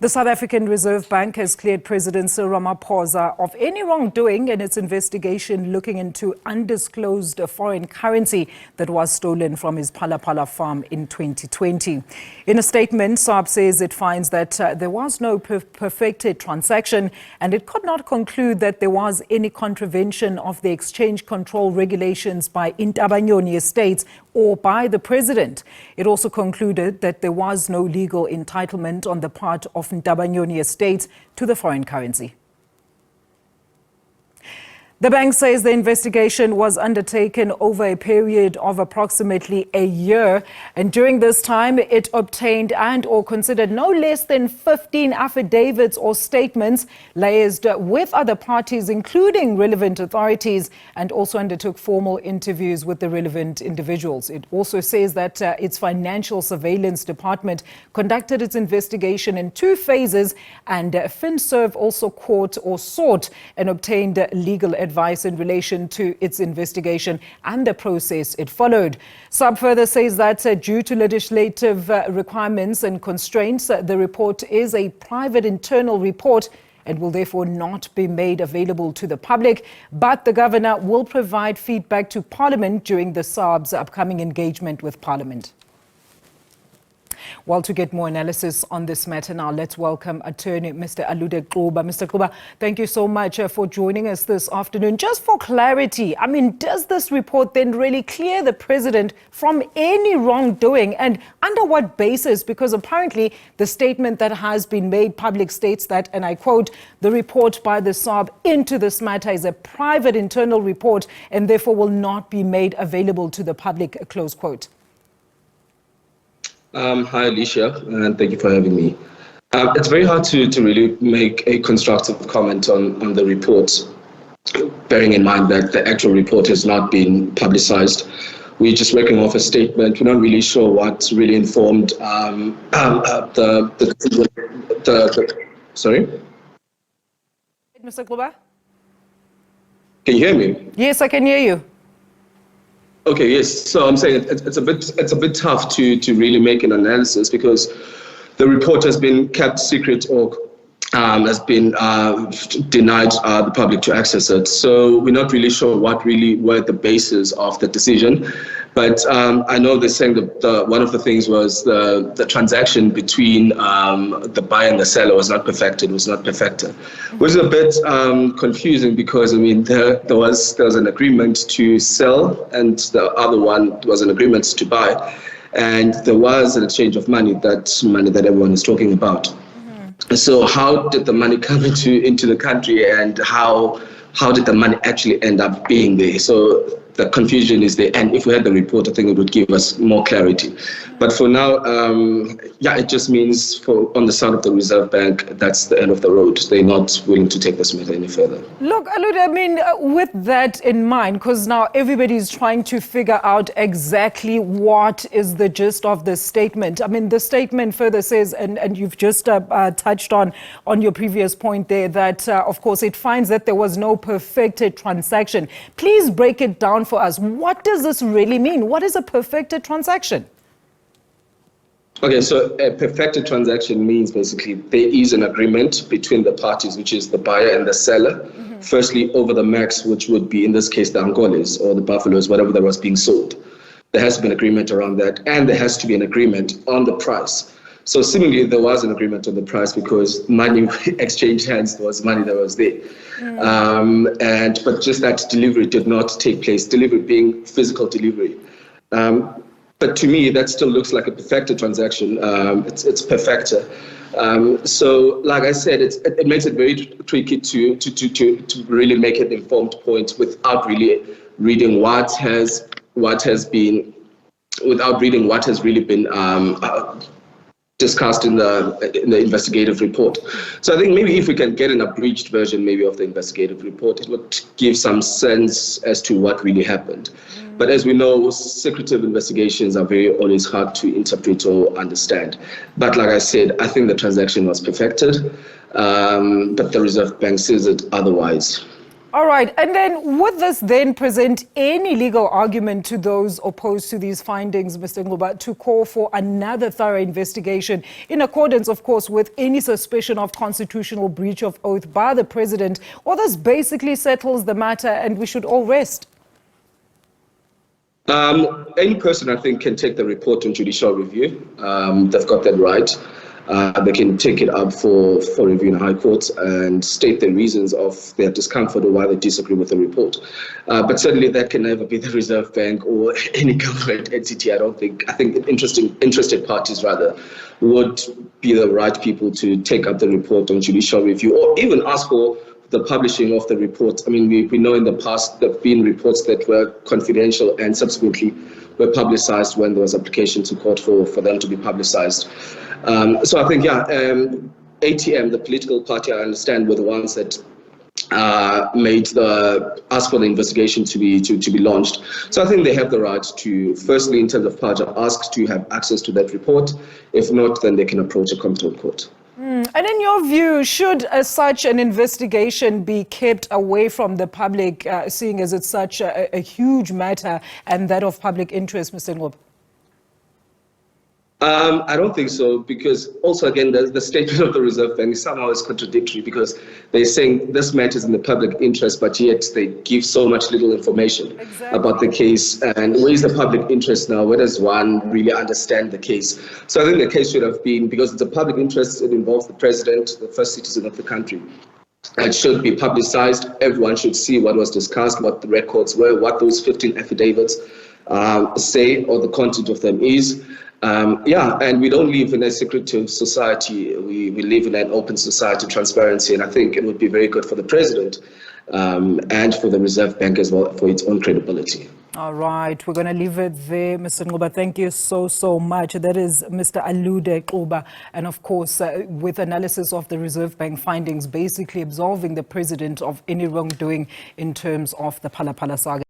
The South African Reserve Bank has cleared President Cyril Ramaphosa of any wrongdoing in its investigation looking into undisclosed foreign currency that was stolen from his Phala Phala farm in 2020. In a statement, SARB says it finds that there was no perfected transaction and it could not conclude that there was any contravention of the exchange control regulations by Intaba Nyoni Estates or by the president. It also concluded that there was no legal entitlement on the part of Ntaba Nyoni Estates to the foreign currency. The bank says the investigation was undertaken over a period of approximately a year, and during this time it obtained and/or considered no less than 15 affidavits or statements liaised with other parties, including relevant authorities, and also undertook formal interviews with the relevant individuals. It also says that its financial surveillance department conducted its investigation in 2 phases, and FinServ also sought and obtained legal advice in relation to its investigation and the process it followed. SARB further says that due to legislative requirements and constraints, the report is a private internal report and will therefore not be made available to the public, but the governor will provide feedback to Parliament during the SARB's upcoming engagement with Parliament. Well, to get more analysis on this matter now, let's welcome attorney Mr. Alude Xuba. Mr. Xuba, thank you so much for joining us this afternoon. Just for clarity, I mean, does this report then really clear the president from any wrongdoing, and under what basis? Because apparently the statement that has been made public states that, and I quote, the report by the SARB into this matter is a private internal report and therefore will not be made available to the public, close quote. Hi, Alicia, and thank you for having me. It's very hard to really make a constructive comment on the report, bearing in mind that the actual report has not been publicized. We're just working off a statement. We're not really sure what really informed sorry? Mr. Xuba? Can you hear me? Yes, I can hear you. Okay, yes. So I'm saying it's a bit tough to really make an analysis because the report has been kept secret or has been denied the public to access it. So we're not really sure what really were the basis of the decision. But I know they're saying that one of the things was the transaction between the buyer and the seller was not perfected, which is a bit confusing because, I mean, there was an agreement to sell and the other one was an agreement to buy. And there was an exchange of money that everyone is talking about. Mm-hmm. So how did the money come into the country, and how did the money actually end up being there? So the confusion is there, and if we had the report, I think it would give us more clarity. But for now, it just means on the side of the Reserve Bank, that's the end of the road. They're not willing to take this matter any further. Look, Alude, I mean, with that in mind, because now everybody's trying to figure out exactly what is the gist of this statement. I mean, the statement further says, and you've just touched on your previous point there, that, of course, it finds that there was no perfected transaction. Please break it down for us. What does this really mean? What is a perfected transaction? Okay, so a perfected transaction means basically there is an agreement between the parties, which is the buyer and the seller. Mm-hmm. Firstly, over the max, which would be in this case the Angolas or the buffaloes, whatever that was being sold. There has to be an agreement around that, and there has to be an agreement on the price. So seemingly there was an agreement on the price because money exchanged hands was money that was there. Mm. But just that delivery did not take place, delivery being physical delivery. But to me, that still looks like a perfected transaction. It's perfecter. So like I said, it makes it very tricky to really make an informed point without really reading what has really been discussed in the investigative report. So I think maybe if we can get an abridged version maybe of the investigative report, it would give some sense as to what really happened. Mm. But as we know, secretive investigations are always hard to interpret or understand. But like I said, I think the transaction was perfected, but the Reserve Bank says it otherwise. All right. And then would this then present any legal argument to those opposed to these findings, Mr. Xuba, to call for another thorough investigation in accordance, of course, with any suspicion of constitutional breach of oath by the president? Or this basically settles the matter and we should all rest? Any person, I think, can take the report on judicial review. They've got that right. They can take it up for review in High Court and state the reasons of their discomfort or why they disagree with the report. But certainly that can never be the Reserve Bank or any government entity. I think interested parties rather would be the right people to take up the report on judicial review or even ask for the publishing of the report. I mean, we know in the past there have been reports that were confidential and subsequently were publicized when there was application to court for them to be publicized. So I think, ATM, the political party, I understand, were the ones that asked for the investigation to be launched. So I think they have the right to, firstly, in terms of Paja, ask to have access to that report. If not, then they can approach a competent court. And in your view, should such an investigation be kept away from the public, seeing as it's such a huge matter and that of public interest, Mr. Xuba? I don't think so, because also, again, the statement of the Reserve Bank somehow is contradictory, because they're saying this matters in the public interest, but yet they give so much little information about the case. And where is the public interest now? Where does one really understand the case? So I think the case should have been, because it's a public interest, it involves the president, the first citizen of the country. It should be publicized. Everyone should see what was discussed, what the records were, what those 15 affidavits say, or the content of them is. And we don't live in a secretive society. We live in an open society, transparency, and I think it would be very good for the president and for the Reserve Bank as well, for its own credibility. All right, we're going to leave it there, Mr. Xuba. Thank you so much. That is Mr. Alude Xuba, and of course, with analysis of the Reserve Bank findings, basically absolving the president of any wrongdoing in terms of the Phala Phala saga.